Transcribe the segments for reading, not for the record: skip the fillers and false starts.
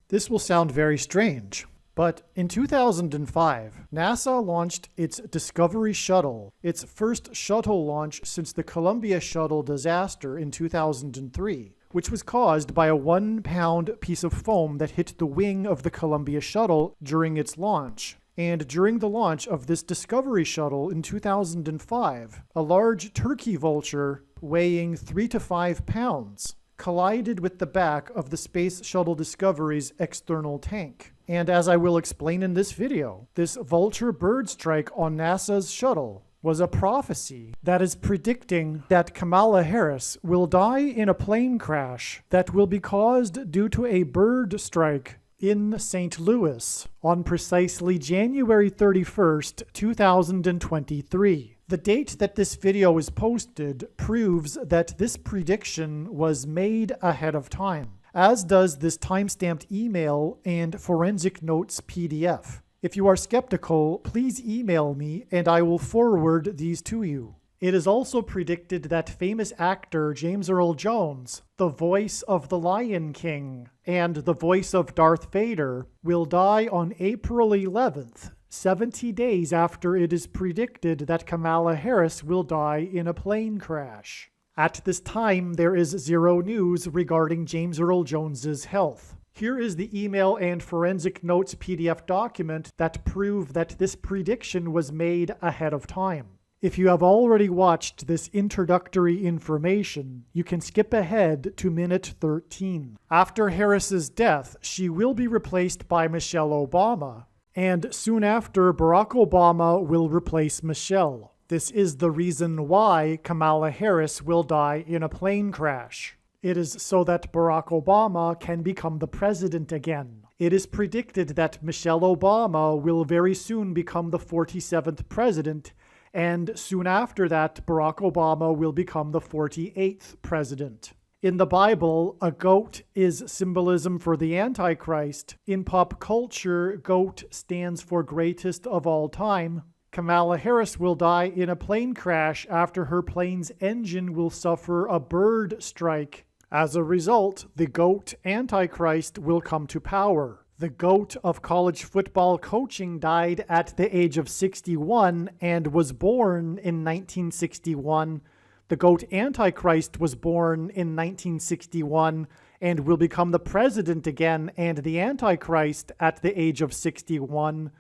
This will sound very strange, but in 2005, NASA launched its Discovery Shuttle, its first shuttle launch since the Columbia Shuttle disaster in 2003, which was caused by a 1-pound piece of foam that hit the wing of the Columbia Shuttle during its launch. And during the launch of this Discovery Shuttle in 2005, a large turkey vulture weighing 3 to 5 pounds collided with the back of the Space Shuttle Discovery's external tank. And as I will explain in this video, this vulture bird strike on NASA's shuttle was a prophecy that is predicting that Kamala Harris will die in a plane crash that will be caused due to a bird strike in St. Louis on precisely January 31st, 2023. The date that this video is posted proves that this prediction was made ahead of time, as does this timestamped email and forensic notes PDF. If you are skeptical, please email me and I will forward these to you. It is also predicted that famous actor James Earl Jones, the voice of the Lion King and the voice of Darth Vader, will die on April 11th, 70 days after it is predicted that Kamala Harris will die in a plane crash. At this time, there is zero news regarding James Earl Jones's health. Here is the email and forensic notes PDF document that prove that this prediction was made ahead of time. If you have already watched this introductory information, you can skip ahead to minute 13. After Harris's death, she will be replaced by Michelle Obama, and soon after, Barack Obama will replace Michelle. This is the reason why Kamala Harris will die in a plane crash. It is so that Barack Obama can become the president again. It is predicted that Michelle Obama will very soon become the 47th president, and soon after that, Barack Obama will become the 48th president. In the Bible, a goat is symbolism for the Antichrist. In pop culture, goat stands for greatest of all time. Kamala Harris will die in a plane crash after her plane's engine will suffer a bird strike. As a result, the goat Antichrist will come to power. The GOAT of college football coaching died at the age of 61 and was born in 1961. The GOAT Antichrist was born in 1961 and will become the president again and the Antichrist at the age of 61.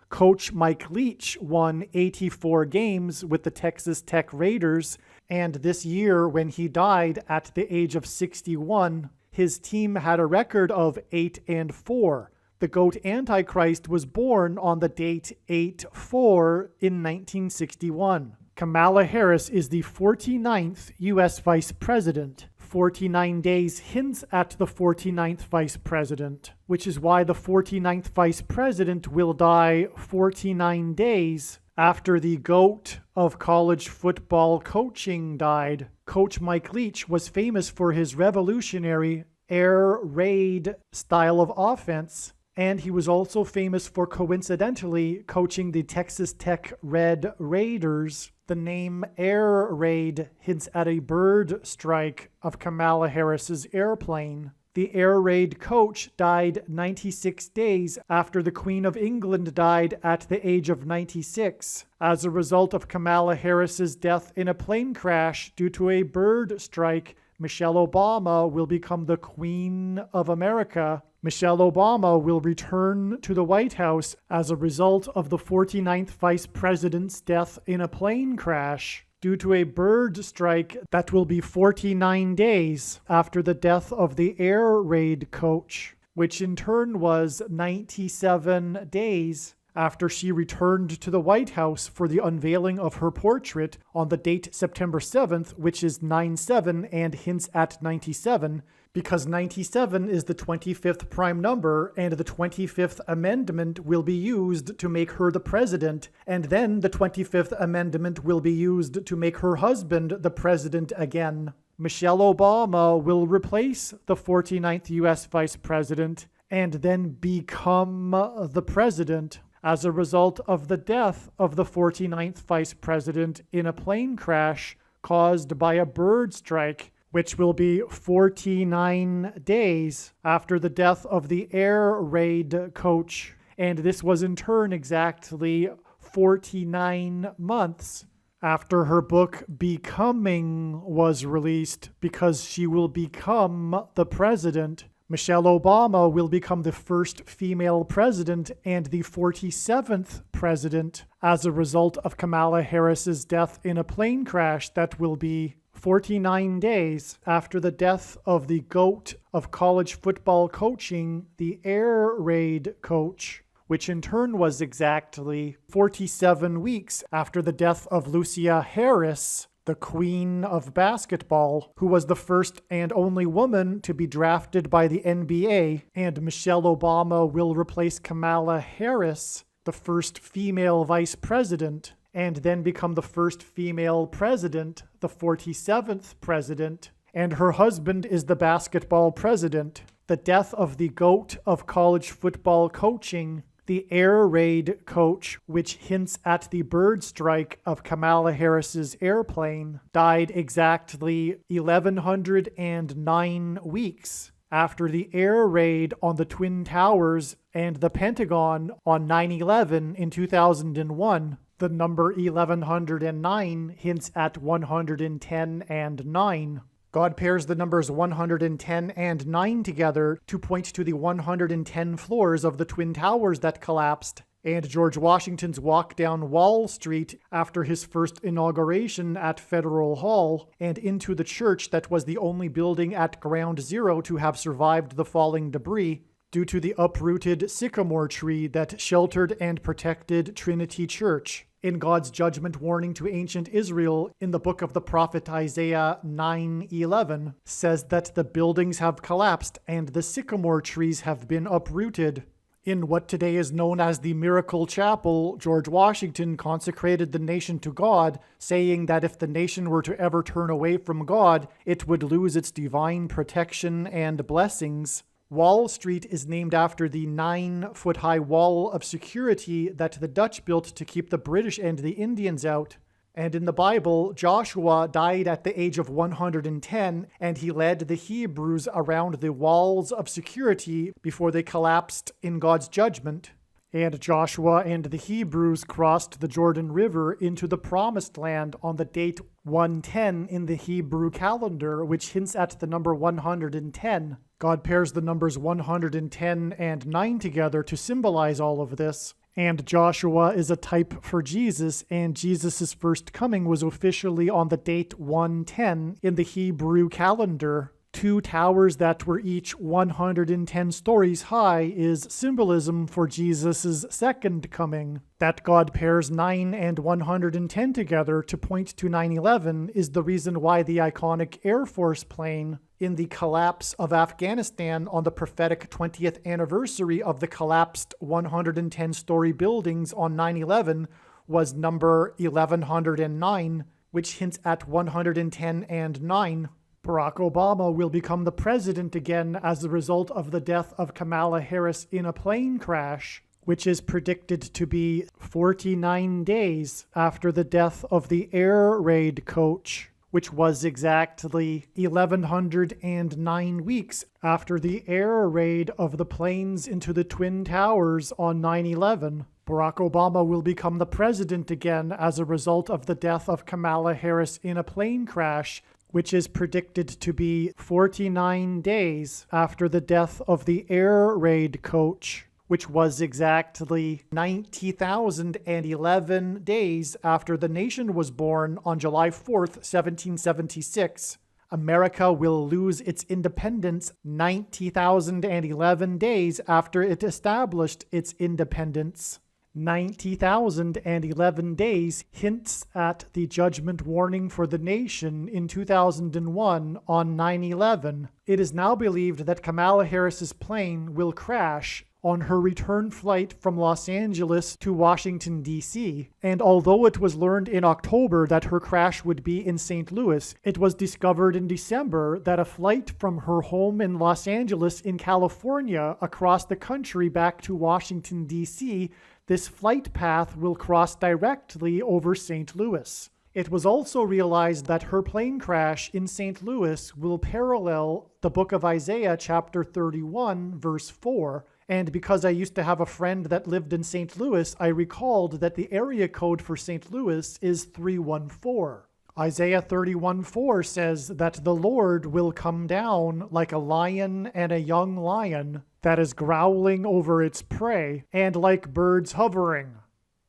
Coach Mike Leach won 84 games with the Texas Tech Raiders, and this year when he died at the age of 61, his team had a record of 8-4. The GOAT Antichrist was born on the date 8-4 in 1961. Kamala Harris is the 49th U.S. Vice President. 49 days hints at the 49th Vice President, which is why the 49th Vice President will die 49 days after the GOAT of college football coaching died. Coach Mike Leach was famous for his revolutionary air raid style of offense, and he was also famous for coincidentally coaching the Texas Tech Red Raiders. The name Air Raid hints at a bird strike of Kamala Harris's airplane. The Air Raid coach died 96 days after the Queen of England died at the age of 96 as a result of Kamala Harris's death in a plane crash due to a bird strike. Michelle Obama will become the Queen of America. Michelle Obama will return to the White House as a result of the 49th Vice President's death in a plane crash due to a bird strike that will be 49 days after the death of the Air Raid coach, which in turn was 97 days after she returned to the White House for the unveiling of her portrait on the date September 7th, which is 9/7 and hints at 97, because 97 is the 25th prime number, and the 25th Amendment will be used to make her the president, and then the 25th Amendment will be used to make her husband the president again. Michelle Obama will replace the 49th U.S. Vice President and then become the president as a result of the death of the 49th Vice President in a plane crash caused by a bird strike, which will be 49 days after the death of the air raid coach. And this was in turn exactly 49 months after her book Becoming was released, because she will become the president. Michelle Obama will become the first female president and the 47th president as a result of Kamala Harris's death in a plane crash that will be 49 days after the death of the GOAT of college football coaching, the air raid coach, which in turn was exactly 47 weeks after the death of Lucia Harris, the queen of basketball, who was the first and only woman to be drafted by the NBA, and Michelle Obama will replace Kamala Harris, the first female vice president, and then become the first female president, the 47th president, and her husband is the basketball president. The death of the GOAT of college football coaching, the air raid coach, which hints at the bird strike of Kamala Harris's airplane, died exactly 1,109 weeks after the air raid on the Twin Towers and the Pentagon on 9/11 in 2001. The number 1109 hints at 110 and 9. God pairs the numbers 110 and 9 together to point to the 110 floors of the Twin Towers that collapsed, and George Washington's walk down Wall Street after his first inauguration at Federal Hall, and into the church that was the only building at Ground Zero to have survived the falling debris, due to the uprooted sycamore tree that sheltered and protected Trinity Church. In God's judgment warning to ancient Israel in the book of the prophet Isaiah 9:11 says that the buildings have collapsed and the sycamore trees have been uprooted. In what today is known as the Miracle Chapel, George Washington consecrated the nation to God, saying that if the nation were to ever turn away from God, it would lose its divine protection and blessings. Wall Street is named after the 9-foot-high wall of security that the Dutch built to keep the British and the Indians out. And in the Bible, Joshua died at the age of 110, and he led the Hebrews around the walls of security before they collapsed in God's judgment. And Joshua and the Hebrews crossed the Jordan River into the Promised Land on the date 110 in the Hebrew calendar, which hints at the number 110. God pairs the numbers 110 and 9 together to symbolize all of this. And Joshua is a type for Jesus, and Jesus' first coming was officially on the date 110 in the Hebrew calendar. 2 towers that were each 110 stories high is symbolism for Jesus' second coming. That God pairs 9 and 110 together to point to 9/11 is the reason why the iconic Air Force plane in the collapse of Afghanistan on the prophetic 20th anniversary of the collapsed 110-story buildings on 9/11 was number 1109, which hints at 110 and 9. Barack Obama will become the president again as a result of the death of Kamala Harris in a plane crash, which is predicted to be 49 days after the death of the air raid coach, which was exactly 1,109 weeks after the air raid of the planes into the Twin Towers on 9/11. Barack Obama will become the president again as a result of the death of Kamala Harris in a plane crash, which is predicted to be 49 days after the death of the air raid coach, which was exactly 90,011 days after the nation was born on July 4th, 1776. America will lose its independence 90,011 days after it established its independence. 90,011 days hints at the judgment warning for the nation in 2001 on 9/11. It is now believed that Kamala Harris's plane will crash on her return flight from Los Angeles to Washington, D.C. And although it was learned in October that her crash would be in St. Louis, it was discovered in December that a flight from her home in Los Angeles in California across the country back to Washington, D.C., this flight path will cross directly over St. Louis. It was also realized that her plane crash in St. Louis will parallel the book of Isaiah chapter 31 verse 4, and because I used to have a friend that lived in St. Louis, I recalled that the area code for St. Louis is 314. Isaiah 31:4 says that the Lord will come down like a lion and a young lion that is growling over its prey, and like birds hovering.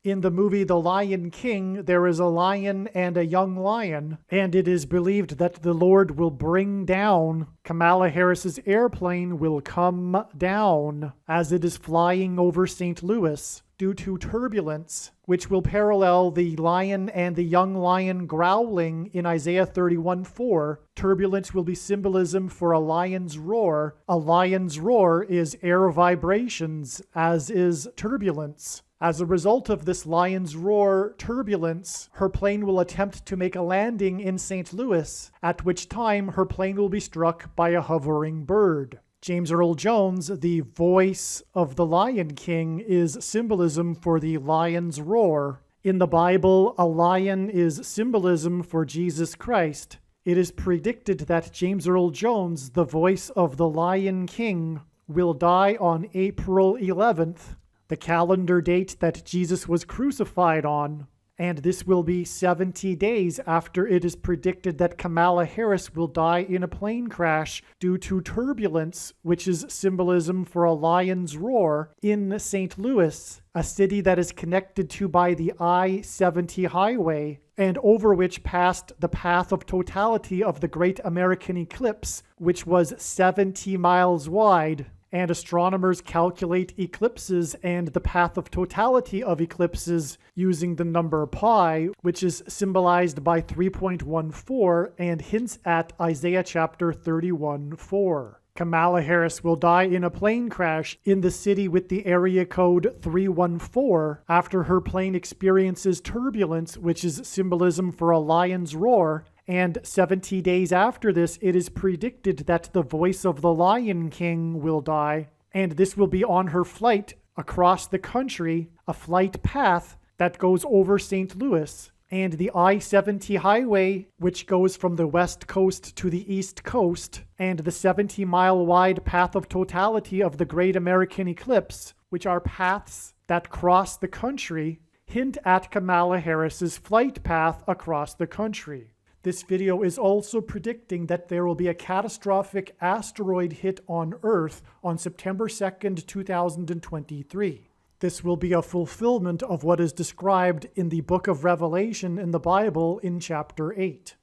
In the movie The Lion King, there is a lion and a young lion, and it is believed that the Lord will bring down, Kamala Harris's airplane will come down as it is flying over St. Louis due to turbulence, which will parallel the lion and the young lion growling in Isaiah 31:4. Turbulence will be symbolism for a lion's roar. A lion's roar is air vibrations, as is turbulence. As a result of this lion's roar turbulence, her plane will attempt to make a landing in St. Louis, at which time her plane will be struck by a hovering bird. James Earl Jones, the voice of the Lion King, is symbolism for the lion's roar. In the Bible, a lion is symbolism for Jesus Christ. It is predicted that James Earl Jones, the voice of the Lion King, will die on April 11th, the calendar date that Jesus was crucified on, and this will be 70 days after it is predicted that Kamala Harris will die in a plane crash due to turbulence, which is symbolism for a lion's roar, in St. Louis, a city that is connected to by the I-70 highway, and over which passed the path of totality of the Great American Eclipse, which was 70 miles wide. And astronomers calculate eclipses and the path of totality of eclipses using the number pi, which is symbolized by 3.14 and hints at Isaiah chapter 31:4. Kamala Harris will die in a plane crash in the city with the area code 314 after her plane experiences turbulence, which is symbolism for a lion's roar. And 70 days after this, it is predicted that the voice of the Lion King will die, and this will be on her flight across the country, a flight path that goes over St. Louis. And the I-70 highway, which goes from the west coast to the east coast, and the 70-mile wide path of totality of the Great American Eclipse, which are paths that cross the country, hint at Kamala Harris's flight path across the country. This video is also predicting that there will be a catastrophic asteroid hit on Earth on September 2nd, 2023. This will be a fulfillment of what is described in the book of Revelation in the Bible in chapter 8.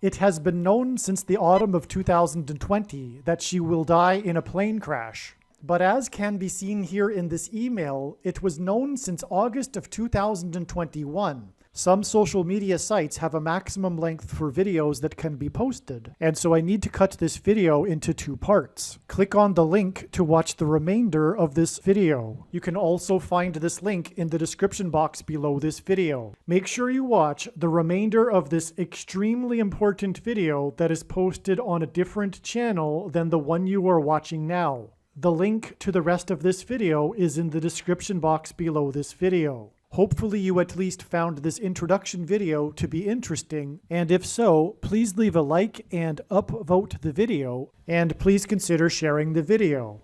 It has been known since the autumn of 2020 that she will die in a plane crash. But as can be seen here in this email, it was known since August of 2021. Some social media sites have a maximum length for videos that can be posted, and so I need to cut this video into 2 parts. Click on the link to watch the remainder of this video. You can also find this link in the description box below this video. Make sure you watch the remainder of this extremely important video that is posted on a different channel than the one you are watching now. The link to the rest of this video is in the description box below this video. Hopefully you at least found this introduction video to be interesting, and if so, please leave a like and upvote the video, and please consider sharing the video.